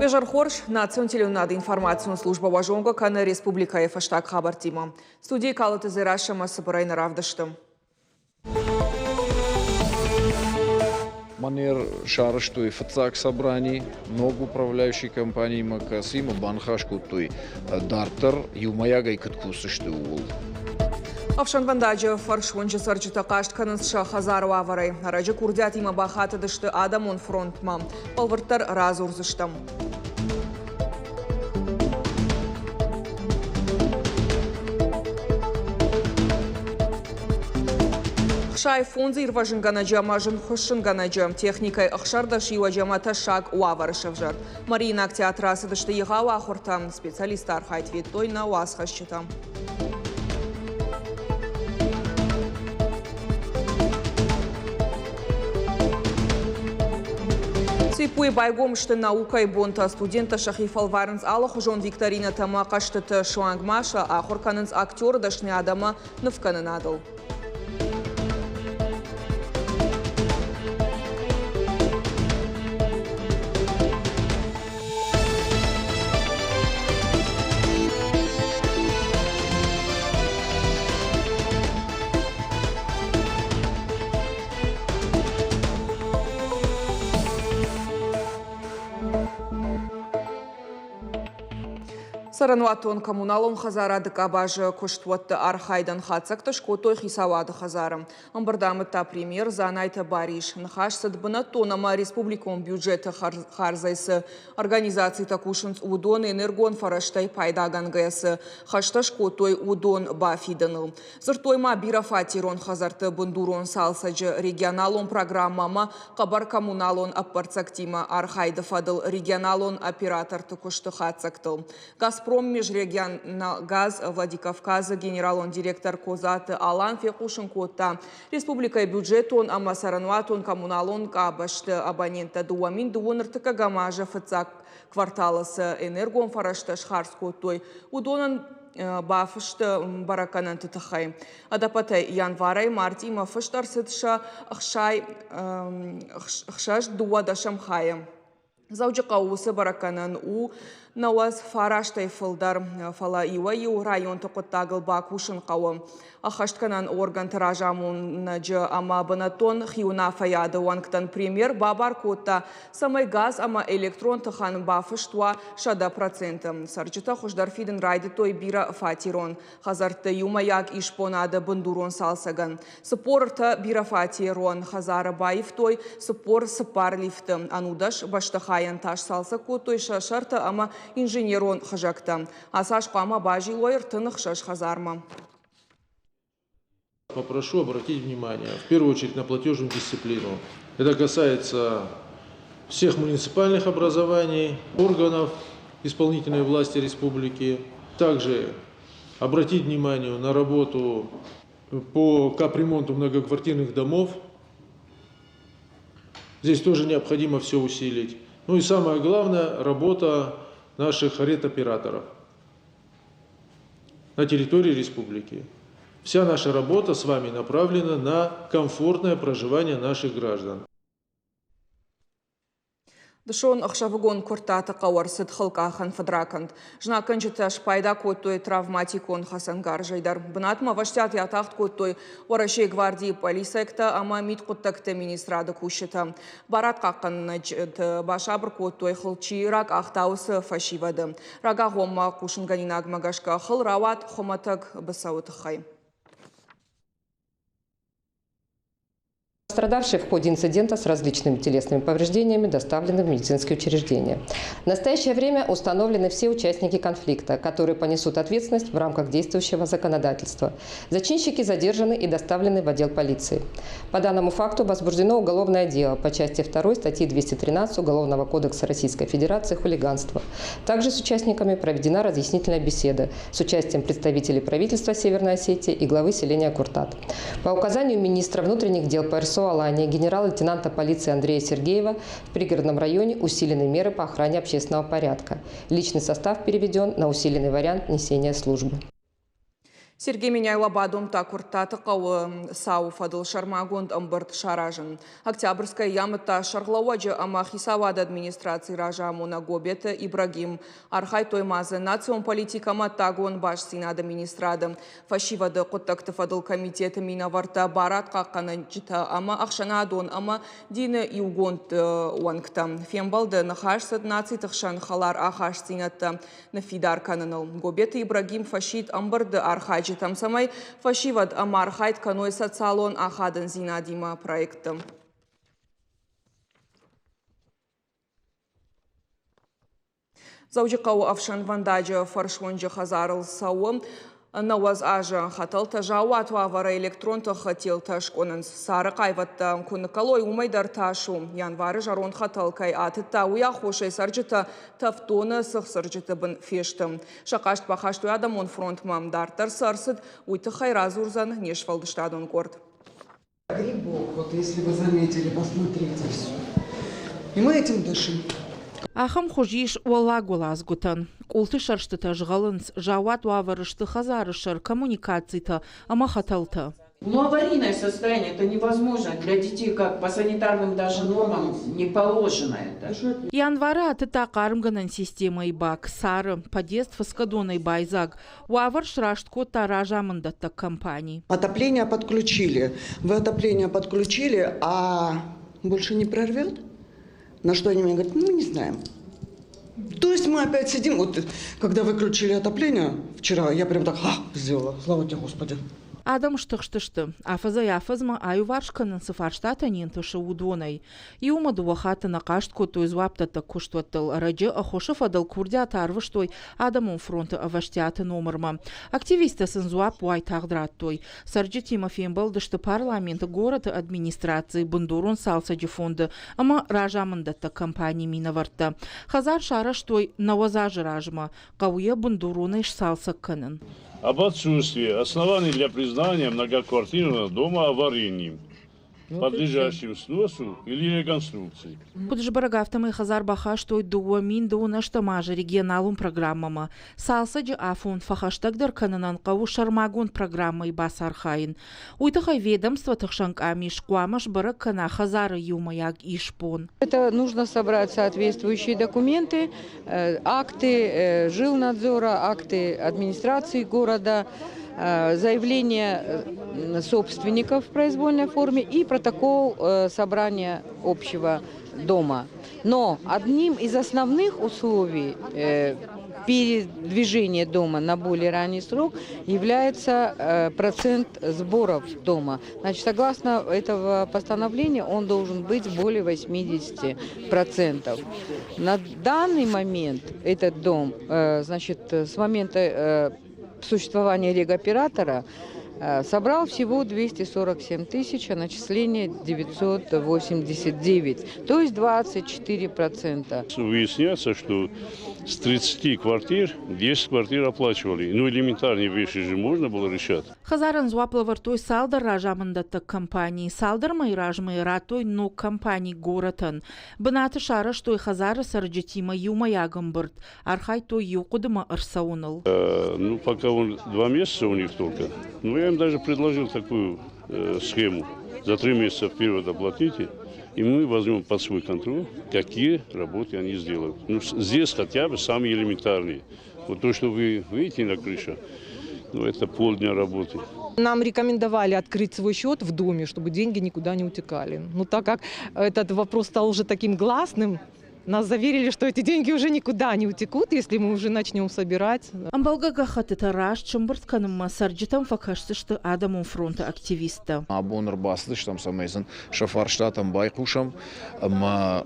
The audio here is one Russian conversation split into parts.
Бежар Хорш, национ теленады информационная служба важонга каны республика ефаштаг хабар тима. Студии калыты зираша сыбырайны равдаштым. Манер шарыштуй фацак собраний, много управляющей компании Макасима, банхашку той дартер, юмаягай каткусышты уул. Авшанвандаджи фаршвончы сарчыта каштканынша хазару аварай. Араджы курдят има бахаты дышты адамон фронтма. Палвыртар раз урзыштам. Шай фонзы ирважынганаджа мажын хошынганаджа. Техникай ахшардаш иваджамата шаг уаварышевжар. Марина театрасы дышты егава ахуртам. Специалистар хайтвет той на уасхащита. Ципуй байгом что наука и бонта студента Шахифал Варнс Аллах ужон Викторина тама каштата шуангмаша, а хорканынс актер дашни адама навканынадыл. Сарануатон коммуналон хазарады кабажы куштуатты архайдан хацакты шкотой хисавады хазарым. Амбардамыта премьер занайты бариш. Нахаш садбына тонама республикон бюджеты харзайсы. Организации такушынс удон энергон фараштай пайдаган гайсы. Хашта шкотой удон бафиданыл. Зыртойма бирафатирон хазарты бундурон салсаджы регионалон программама кабар коммуналон аппарцактима архайды фадыл регионалон операторты кушты хацактыл. Газпром межрегионгаз Владикавказа генералон директор Козаты Алан Фекушенкота. Республика бюджетон амасарануатон коммуналон кабашты абонента дуамин дуоныртыка гамажа фацак кварталасы энергон фарашташ харскотой. Удонан бафышты бараканан тытахай. Адапатай январай мартима фыштарсытша хшаш дуадашам хаем. Зауджака усы бараканан у Науаз фараштай фылдар фала иваю район тоқыттагыл бакушын қауым. Ахаштканан орган тиражамун наджы ама банатон хиуна фаяды уанктан премьер бабар котта самай газ ама электрон тыхан бафыштуа шада процентым. Сарчыта хушдарфиден райды той бира фатирон. Хазарты юмаяк ишпонады бандурон салсаган. Сыпорта бира фатирон хазары байф той сыпор сыпар лифты. Анудаш баштахаян таш салса котой шашарты ама инженерон хажакта. Асаш қама бажи лойр тынық шаш хазарма. Попрошу обратить внимание, в первую очередь, на платежную дисциплину. Это касается всех муниципальных образований, органов исполнительной власти республики. Также обратить внимание на работу по капремонту многоквартирных домов. Здесь тоже необходимо все усилить. Ну и самое главное, работа наших редоператоров на территории республики. Вся наша работа с вами направлена на комфортное проживание наших граждан. Дышон ахшавыгон куртаты қауарсыд хылқахан фадракант. Жна кынчыташ пайда коттой травматикон хасангар жайдар. Бынатма ваштят ятахт коттой орашей гвардии полисекта ама мит құттакты министрады кушыта. Барат қаққан башабыр коттой хылчи рак ахтаусы фашивады. Рага ғомма кушынганинаг магашка хыл рават хоматаг басауыты хай. Пострадавшие в ходе инцидента с различными телесными повреждениями доставлены в медицинские учреждения. В настоящее время установлены все участники конфликта, которые понесут ответственность в рамках действующего законодательства. Зачинщики задержаны и доставлены в отдел полиции. По данному факту возбуждено уголовное дело по части 2 статьи 213 Уголовного кодекса Российской Федерации «Хулиганство». Также с участниками проведена разъяснительная беседа с участием представителей правительства Северной Осетии и главы селения Куртат. По указанию министра внутренних дел ПРСО Алании генерал-лейтенанта полиции Андрея Сергеева в пригородном районе усилены меры по охране общественного порядка. Личный состав переведен на усиленный вариант несения службы. Сергей Меняйлабадум такуртаты қауы сау Фадыл Шармагунд ымбырт шаражын. Октябрьская ямыта шарлауаджы ама хисавады администрации ражамуна гобеты Ибрагим. Архай тоймазы национ политикама тагуын баш синады администрады. Фашивады құттақты Фадыл комитеті минаварта барат қаққаны жита ама ақшана адон ама дины иугонт уанкта. Фембалды нахашсыд наци тықшан халар ахаш синатты нафидар каныныл. Гобеты Ибрагим фашид ымбырды архайджы там самой фашивад амархайт каной социалон ахадын зинадима проектом. Заужикау Авшан Вандаджа фаршвонджа хазарл сауым Наваз ажа хатал тажауат вавара электронта хотел ташконанс сары кайватта кункалой умайдар ташу январы жарон хатал кай атыта уя хошей сарджита тафтона сых сарджита бен фештам шакашт пахашту адамон фронт мамдартар сарсыд уйты хайразурзан нешвалдыштадон горд. Грибок, вот если вы заметили, посмотрите все. И мы этим дышим. Ахам хожиш уалагулаз гутан. Култы шарштыта жгалынс, жауат ваварышты хазарышар коммуникаций-то, ама хаталта. Ну, аварийное состояние, это невозможно. Для детей, как по санитарным даже нормам, не положено это. Январа атыта кармганан система ибак, сары, подъезд фаскадона байзаг, уавар шраштко таражамандата компании. Отопление подключили. Вы отопление подключили, а больше не прорвет? На что они мне говорят, ну, мы не знаем. То есть мы опять сидим, вот когда выключили отопление вчера, я прям так сделала, слава тебе, Господи. Адам штыхштышты, афаза яфазма аю варшканын сыфарштата нентышы удонай. И умаду вахата на каштку той зваптата куштваттыл раджы ахошев адал курдя тарвыштой Адамон фронта аваштята номерма. Активисты сынзуап уай тагдраттой. Сарджи Тимофеем балдышты парламенты города администрации бандурун салсаджи фонды, ама ражамындата компании минаварта. Хазар шараштой навазажы ражма, кауя бандурунайш салса кынын. Об отсутствии оснований для признания многоквартирного дома аварийным, подлежащим сносу или реконструкции. Поджбарагавтамы хазар бахаштой дуа мин дуна штамажа регионалум программама. Салсаджи афон фахаштагдер кананан каву шармагун программой басархайн. Уйтахай ведомство тахшанг амиш куамаш баракана хазара юмаяг ишпон. Это нужно собрать соответствующие документы, акты жилнадзора, акты администрации города, заявление собственников в произвольной форме и протокол собрания общего дома. Но одним из основных условий передвижения дома на более ранний срок является процент сборов дома. Значит, согласно этого постановления он должен быть более 80%. На данный момент этот дом, значит, с момента существования регоператора собрал всего 247 тысяч, а начисление 989, то есть 24%. Выясняется, что с 30 квартир 10 квартир оплачивали. Ну, элементарные вещи же можно было решать. Хазаран зуаплавар той салдар ражамындата компании. Салдар майражмай ратой но компании горотан. Бынаты шараш той хазара сарджетима юмаягамбырт. Архай той юкудыма арсаунал. Ну, пока он 2 месяца у них только. Ну, я им даже предложил такую схему. За 3 месяца вперед оплатите, и мы возьмем под свой контроль, какие работы они сделают. Ну, здесь хотя бы самые элементарные. Вот то, что вы видите на крыше, ну, это полдня работы. Нам рекомендовали открыть свой счет в доме, чтобы деньги никуда не утекали. Но так как этот вопрос стал уже таким гласным, нас заверили, что эти деньги уже никуда не утекут, если мы уже начнем собирать. Амбалгага хатыта раш чымбыртканымма сарджитам факашсышты Адамон фронта активиста. Абоныр басдыш там самайзын шафарштатам байкушам, ма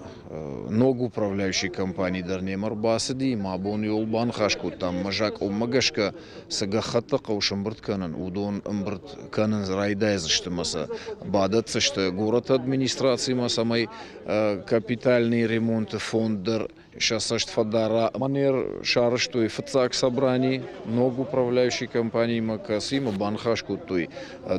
ногу управляющей компании дарнемар басыди, ма абон юлбан хашку там мажак уммагашка сагахатта каушамбыртканын, удон амбыртканын райдайзышты маса бадатсышты город администрации масамай капитальный ремонт фондер, сейчас фадара манер шарыштой фацак собраний, много управляющей компании Макасима, банхашку той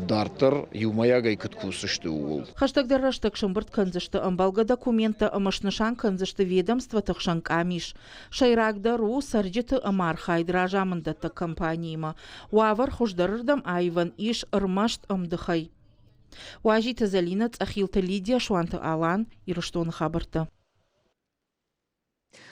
дартер, юмаяга и каткусышты угол. Хаштагдар раштаг шамбарт канзышты амбалга документа амашнышан канзышты ведомство тахшанк амиш. Шайрагдару сарджиты амар хайдражамындата компанияма. Уавар хуждарырдам айван иш ырмашт амдыхай. Уажита Залина Цахилта Лидия Шуанта Алан Ирыштон хабарта.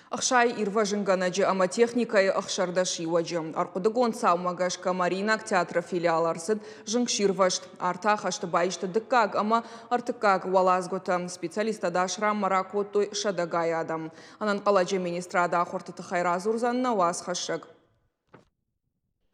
Ахшай ирважынганаджи амотехникай ахшардаши ваджи. Аркудагон саумагашка Маринак театра филиаларсыд жыңширвашт. Арта хашты байшты дыккаг, ама артыккаг валазгота специалиста дашрам маракотой шадагай адам. Анан каладжи министрада ахортыты хайразурзанна ваз хашшаг.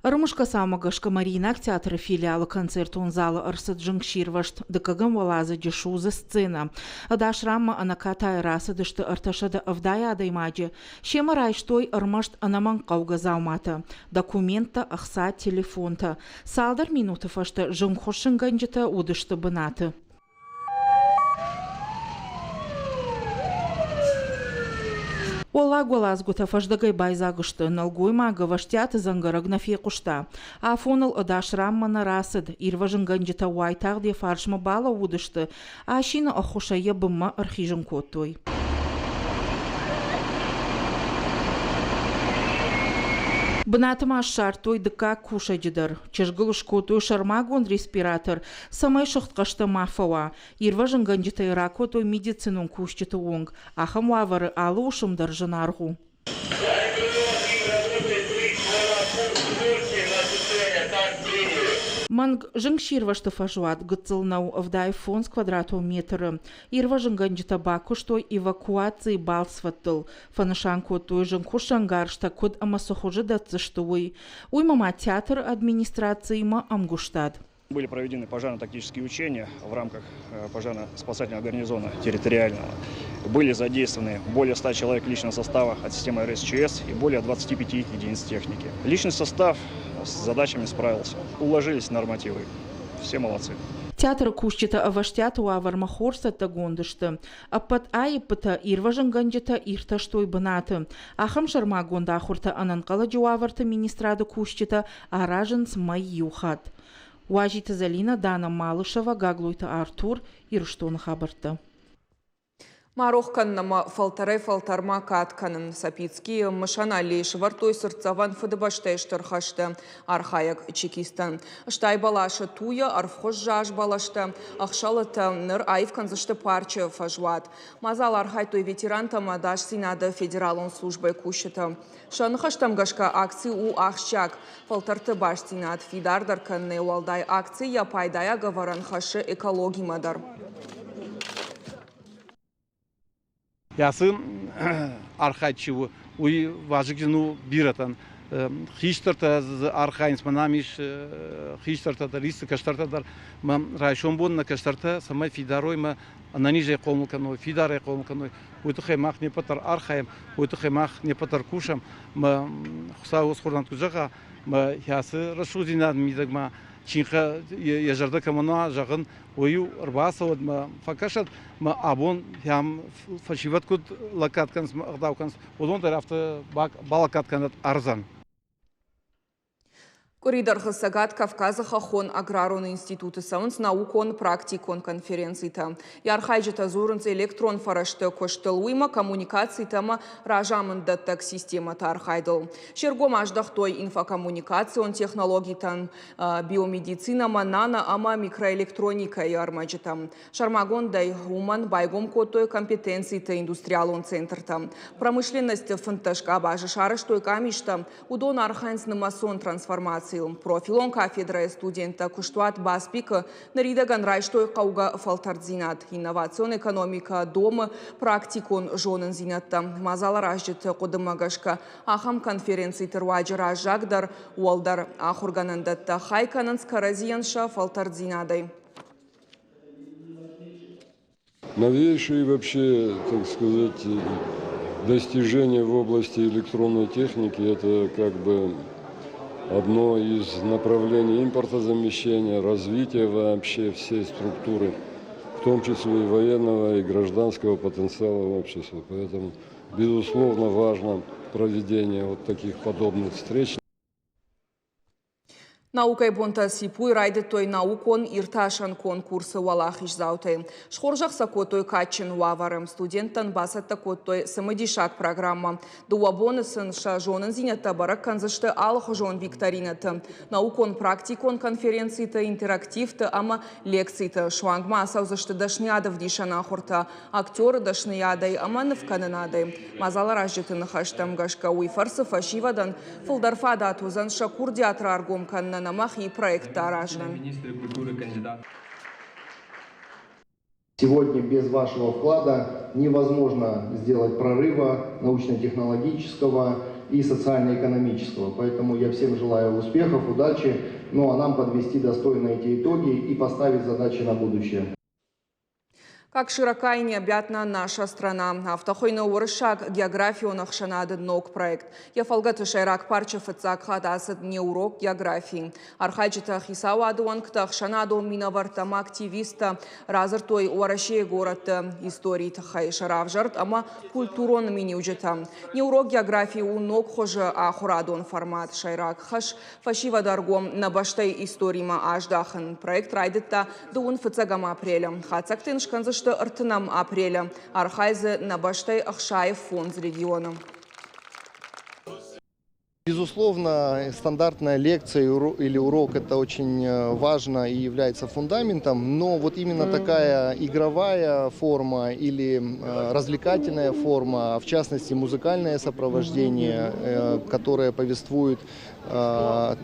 Рымышка самагашка Маринак театра филиала концертон зала арсыд жыңширвашт. Дыкагам валаза джешуза сцена. Адашрамма анакатай расыдышты арташада авдая адаймаджи. Шема райштой армашт анаман кауга заумата. Документа ахса телефонта. Салдар минуты фашта жыңхошын ганджита удышты бынаты. Ола голазгута фаждагай байзагышты налгой мага ваштят зангарагна фекушта. А фонал адашрамма на расыд. Ирважын ганджита уайтагде фаршма бала удышты. А шина ахушая бымма архижын коттой. Бынатыма шартой дыка кушаджидар. Чешгылышкотой шармагон респиратор. Самай шахткашта мафава. Ирважын ганджита иракотой медицинун кушчиты онг. Ахам вавары алы ушымдар жынаргу. Манг жыңширвашты фажуат гыцылнау авдай фон с квадрату метра. Ирважын ганджита баку, что эвакуации балсваттыл. Фанышанку той жыңхушангаршта код амасохожи датцыштуй. Уймама театр администрации ма амгуштад. Были проведены пожарно-тактические учения в рамках пожарно-спасательного гарнизона территориального. Были задействованы более 100 человек личного состава от системы РСЧС и более 25 единиц техники. Личный состав с задачами справился. Уложились в нормативы. Все молодцы. Театр кушчита аваштяту авармахорста тагондышты. А под айпыта ирважын ганджита ирта штой бынаты. Ахам шарма гонда ахурта ананкала джуаварта министрада кушчита аражын смай юхат. Уажита Залина, Дана Малышева, Гаглуйта Артур, Ирштон хабарта. Марохканнама фалтарма катканын Сапицкий мышана леш вартой сырцаван фыдыбаштайштыр хашты архаяк чекистан. Штай балашы туя арфхош жаш балашты ахшалыты ныр айвканзышты парчы фажуат. Мазал архайтой ветерантама даш синады федералон службой кушыты. Шанхаштам гашка акции у ахшак. Фалтарты баш синад фидардарканны уалдай акция пайдая гаваран хашы экологи мадар. Ясы архайчиву уй важыгну биратан хиштарта архайнс манамиш хиштарта рисы каштарта мам райшон на каштарта самай фидарой ма на ниже колмуканой фидаре колмуканой уйты мах не патар архаем уйты мах не патар кушам ма хусаус хордан кужага ма ясы рашудина мидагма чинха ежарда камана жагын ою рбасавад ма факашат ма абон ям фашиват куд лакатканс магдавканс одон тарафта балакатканат арзан. Коридор Хасагат Кавказа Хахон Аграрон институты саунс наукон практикон конференцийта. Ярхайджита зурынц электрон фарашты коштыл уйма коммуникации тама ражамында так система тархайдыл. Шергом аждахтой инфокоммуникацион технологийтан биомедицина нано ама микроэлектроника ярмаджита. Шармагондай уман байгом котой компетенцийта индустриалон центрта. Промышленность фанташка бажы шарыштой камишта удон архайнс намасон трансформации. Профилон кафедра студента куштуат баспика наридаган райштой кауга фалтардзинат. Инновацион экономика дома практикон жонын зинатта. Мазала ражжит кодымагашка ахам конференции терваджи ражагдар уалдар ахурганандатта хайканан скаразиянша фалтардзинадай. Новейшие вообще, так сказать, достижения в области электронной техники – это как бы одно из направлений импортозамещения, развития вообще всей структуры в том числе и военного, и гражданского потенциала общества. Поэтому, безусловно, важно проведение вот таких подобных встреч. Наукай бонта сипуй райды той наукон ирташан конкурсы валахиш заутай. Шхоржах сакотой качын ваварым студенттан басатта коттой самадишак программа. Дуабонысын шажонын зинятта барак канзышты алых жон викторинаты. Наукон практикон конференцийты интерактивты ама лекцийты. Швангма саузышты дашнядов дишана хорта. Актеры дашниядай ама навкананадай. Мазалар ажжетын хаштам гашка уйфарсы фашивадан фылдарфа датузан шакур театра аргом канна намах и проект таражным. Сегодня без вашего вклада невозможно сделать прорыва научно-технологического и социально-экономического. Поэтому я всем желаю успехов, удачи, ну а нам подвести достойно эти итоги и поставить задачи на будущее. Как широка и необъятна наша страна. Автохойна урышак географию нахшанады ног проект. Я фалгаты шайрак парча фыцак хадасыд не урок географии. Архаджита хисауаду анктах шанаду минавартама активиста разыртой уарашей город истории тахай шаравжарт, ама культурон мини уджета. Не урок географии у ног хоже ахурадон формат шайрак хаш фашива даргом на баштай историма аждахан. Проект райдетта дуун фыцагам апреля. Хацактын шканзыш артынам апреля. Архайзы на баштай Ахшаев фонд региона. Безусловно, стандартная лекция или урок – это очень важно и является фундаментом, но вот именно такая игровая форма или развлекательная форма, в частности музыкальное сопровождение, которое повествует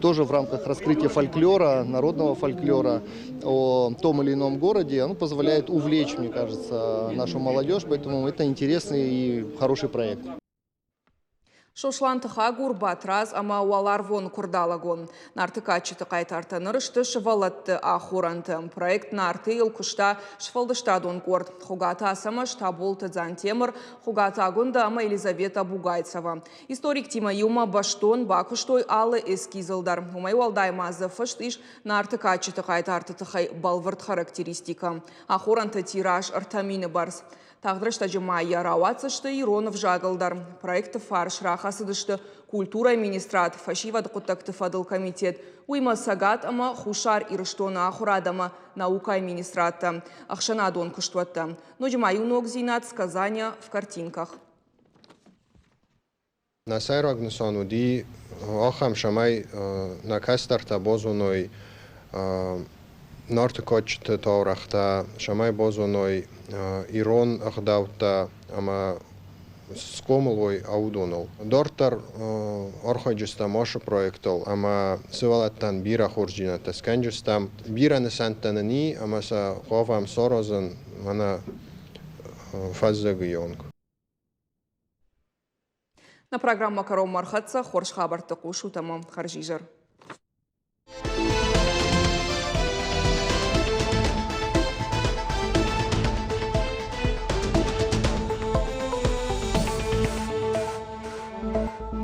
тоже в рамках раскрытия фольклора, народного фольклора о том или ином городе, оно позволяет увлечь, мне кажется, нашу молодежь, поэтому это интересный и хороший проект. Шошлантыха гурбатраз ама уаларвон курдалагон. Нарты качыты кайтартанырышты шывалатты ахуранты. Проект нарты илкушта шфалдыштадон корд. Хугата асама штаболты Дзантемыр, хугата агунда ама Елизавета Бугайцева. Историк Тима Юма баштон бакуштой алы эскизылдар. Умай уалдай мазы фышт иш нарты качыты кайтартытыхай балвырт характеристика. Ахуранты тираж артамины барс. Тағдырышта жымайя рауатсышты Иронов жағылдар. Проекты фарш рахасыдышты культура министрат фашивады құттақты фадыл комитет. Уйма сагат ама хушар ирыштона ахурадама наука министрата. Ахшанадон кыштуатта. Но жымаю ног зинат сказания в картинках. На сайрагнусану ди ахам шамай на кастарта бозуной Нортикочты таурахта, шамай бозоной Ирон ахдаута, ама скомулой аудонол. Дортар орхойджиста моша проектол, ама сывалаттан бира хорджината сканджистам. Бира несантанани, ама са говам сорозан, мана фаззагионг. На программу Макаром Мархатса Хорш Хабар Таку Шутама Харжижар.